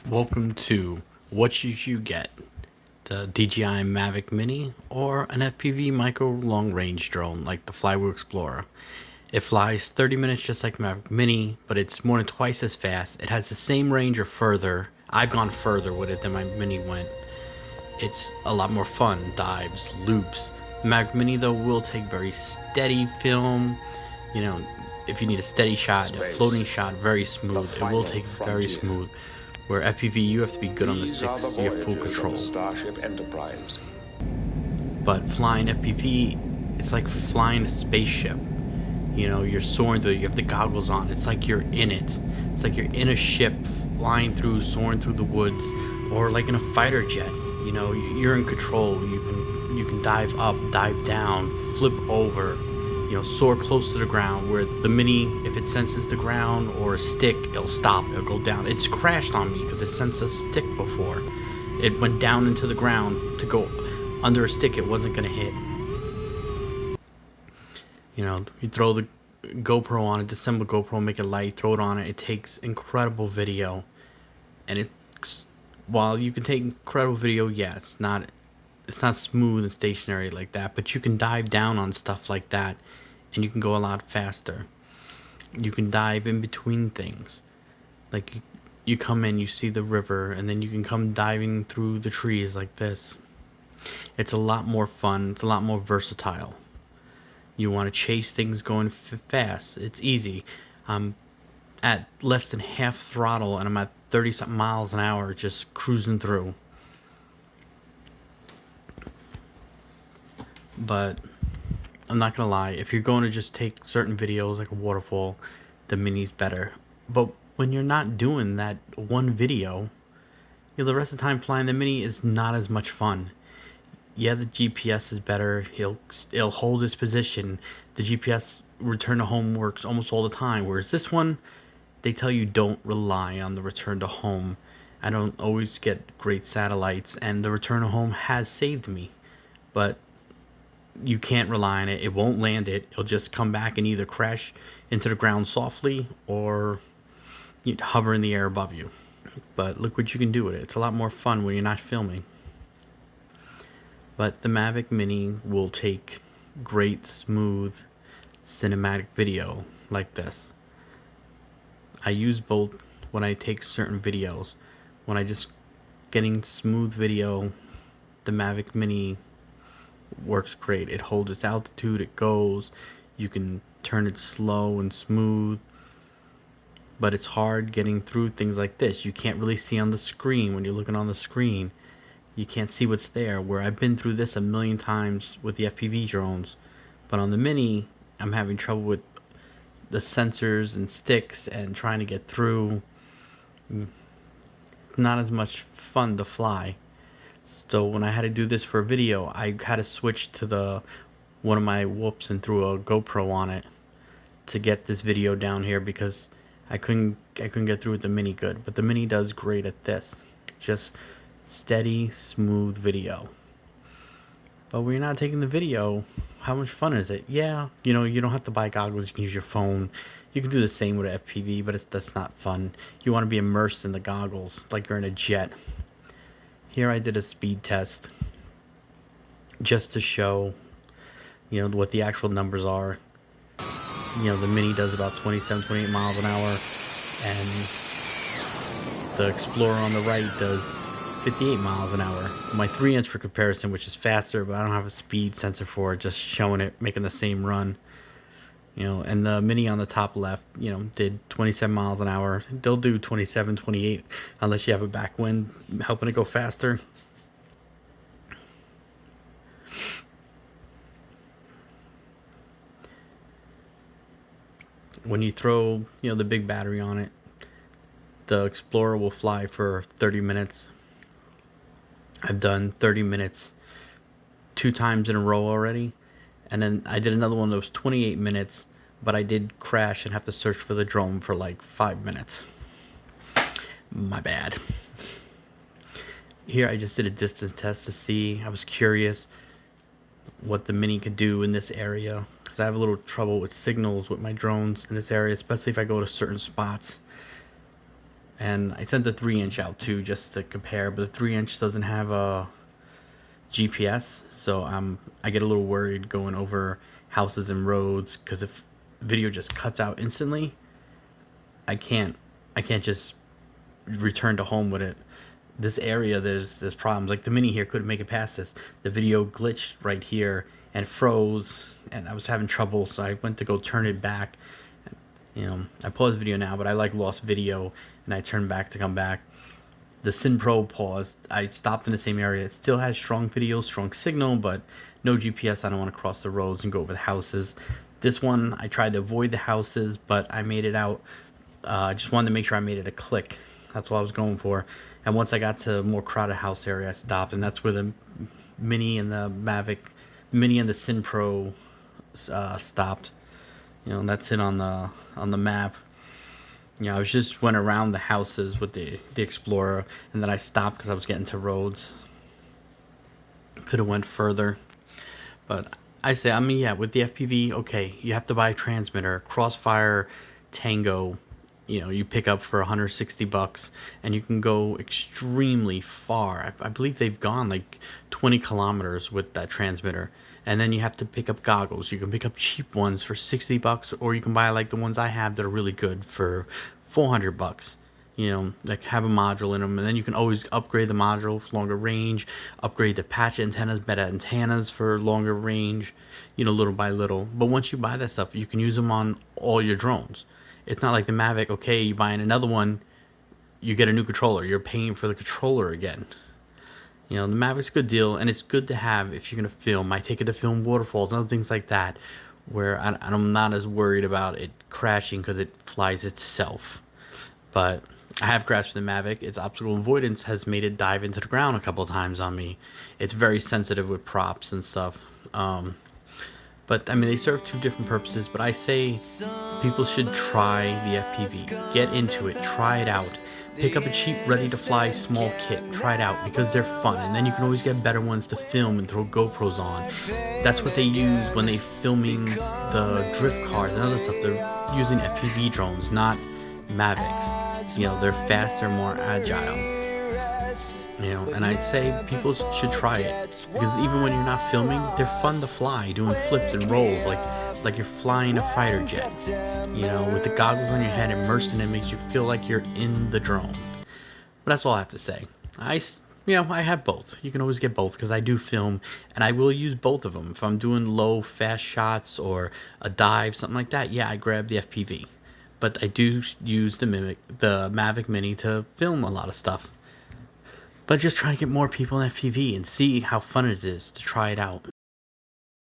Welcome to What Should You Get? The DJI Mavic Mini or an FPV micro long range drone like the Flywoo Explorer. It flies 30 minutes just like the Mavic Mini, but it's more than twice as fast. It has the same range or further. I've gone further with it than my Mini went. It's a lot more fun, dives, loops. The Mavic Mini though will take very steady film. You know, if you need a steady shot, a floating shot, very smooth. It will take very smooth. Where FPV, you have to be good on the sticks, you have full control. Starship Enterprise. But flying FPV, it's like flying a spaceship. You know, you're soaring through, you have the goggles on. It's like you're in it. It's like you're in a ship, flying through, soaring through the woods, or like in a fighter jet. You know, you're in control. You can dive up, dive down, flip over. You know, soar close to the ground, where the Mini, if it senses the ground or a stick, it'll stop, it'll go down. It's crashed on me because it sensed a stick before. It went down into the ground to go under a stick it wasn't going to hit. You know, you throw the GoPro on it, disassemble GoPro, make it light, throw it on it. It takes incredible video. And while you can take incredible video, yeah, it's not smooth and stationary like that, but you can dive down on stuff like that and you can go a lot faster. You can dive in between things. Like you come in, you see the river, and then you can come diving through the trees like this. It's a lot more fun. It's a lot more versatile. You want to chase things going fast. It's easy. I'm at less than half throttle and I'm at 30-something miles an hour just cruising through. But I'm not gonna lie, if you're going to just take certain videos like a waterfall, the Mini's better. But when you're not doing that one video, you know, the rest of the time flying the Mini is not as much fun. Yeah, the GPS is better. It'll hold its position. The GPS return to home works almost all the time. Whereas this one, they tell you don't rely on the return to home. I don't always get great satellites, and the return to home has saved me. But you can't rely on it. It won't land it. It'll just come back and either crash into the ground softly or hover in the air above you. But look what you can do with it. It's a lot more fun when you're not filming. But the Mavic Mini will take great, smooth, cinematic video like this. I use both when I take certain videos. When I just getting smooth video, the Mavic Mini works great. It holds its altitude, it goes, you can turn it slow and smooth, but it's hard getting through things like this. You can't really see on the screen. When you're looking on the screen, you can't see what's there, where I've been through this a million times with the FPV drones. But on the Mini, I'm having trouble with the sensors and sticks and trying to get through. Not as much fun to fly. So when I had to do this for a video, I had to switch to one of my whoops and threw a GoPro on it to get this video down here because I couldn't get through with the Mini good. But the Mini does great at this. Just steady, smooth video. But when you're not taking the video, how much fun is it? Yeah, you know, you don't have to buy goggles. You can use your phone. You can do the same with an FPV, but that's not fun. You want to be immersed in the goggles like you're in a jet. Here I did a speed test just to show, you know, what the actual numbers are. You know, the Mini does about 27, 28 miles an hour, and the Explorer on the right does 58 miles an hour. My 3-inch for comparison, which is faster, but I don't have a speed sensor for it, just showing it, making the same run. You know, and the Mini on the top left, you know, did 27 miles an hour. They'll do 27, 28, unless you have a backwind helping it go faster. When you throw, you know, the big battery on it, the Explorer will fly for 30 minutes. I've done 30 minutes 2 times in a row already. And then I did another one that was 28 minutes, but I did crash and have to search for the drone for like 5 minutes. My bad. Here I just did a distance test to see. I was curious what the Mini could do in this area, because I have a little trouble with signals with my drones in this area, especially if I go to certain spots. And I sent the 3-inch out too, just to compare, but the 3-inch doesn't have a GPS, so I get a little worried going over houses and roads, because if video just cuts out instantly, I can't just return to home with it. This area, there's problems. Like the Mini here couldn't make it past this. The video glitched right here and froze, and I was having trouble, so I went to go turn it back. You know, I paused video now, but I like lost video, and I turned back to come back. The Sin Pro paused. I stopped in the same area. It still has strong video, strong signal, but no GPS. I don't want to cross the roads and go over the houses. This one, I tried to avoid the houses, but I made it out. I just wanted to make sure I made it a click. That's what I was going for. And once I got to a more crowded house area, I stopped, and that's where the Mini and the Mavic, Mini and the Sin Pro stopped. You know, and that's it on the map. You know, I was just went around the houses with the Explorer, and then I stopped because I was getting to roads. Could have went further, but I say, I mean, yeah, with the FPV, okay, you have to buy a transmitter. Crossfire Tango, you know, you pick up for $160, and you can go extremely far. I believe they've gone like 20 kilometers with that transmitter. And then you have to pick up goggles. You can pick up cheap ones for $60, or you can buy like the ones I have that are really good for $400. You know, like have a module in them, and then you can always upgrade the module for longer range, upgrade the patch antennas, better antennas for longer range, you know, little by little. But once you buy that stuff, you can use them on all your drones. It's not like the Mavic, okay, you buying another one, you get a new controller. You're paying for the controller again. You know, the Mavic's a good deal, and it's good to have if you're going to film. I take it to film waterfalls and other things like that, where I'm not as worried about it crashing because it flies itself. But I have crashed with the Mavic. Its obstacle avoidance has made it dive into the ground a couple of times on me. It's very sensitive with props and stuff. But, I mean, they serve two different purposes, but I say people should try the FPV. Get into it. Try it out. Pick up a cheap, ready-to-fly small kit. Try it out, because they're fun, and then you can always get better ones to film and throw GoPros on. That's what they use when they're filming the drift cars and other stuff. They're using FPV drones, not Mavics. You know, they're faster, more agile. You know, and I'd say people should try it, because even when you're not filming, they're fun to fly, doing flips and rolls like you're flying a fighter jet. You know, with the goggles on your head, immersed in it makes you feel like you're in the drone. But that's all I have to say. I have both. You can always get both, because I do film, and I will use both of them. If I'm doing low, fast shots or a dive, something like that, yeah, I grab the FPV. But I do use the Mavic Mini to film a lot of stuff. But just trying to get more people in FPV and see how fun it is to try it out.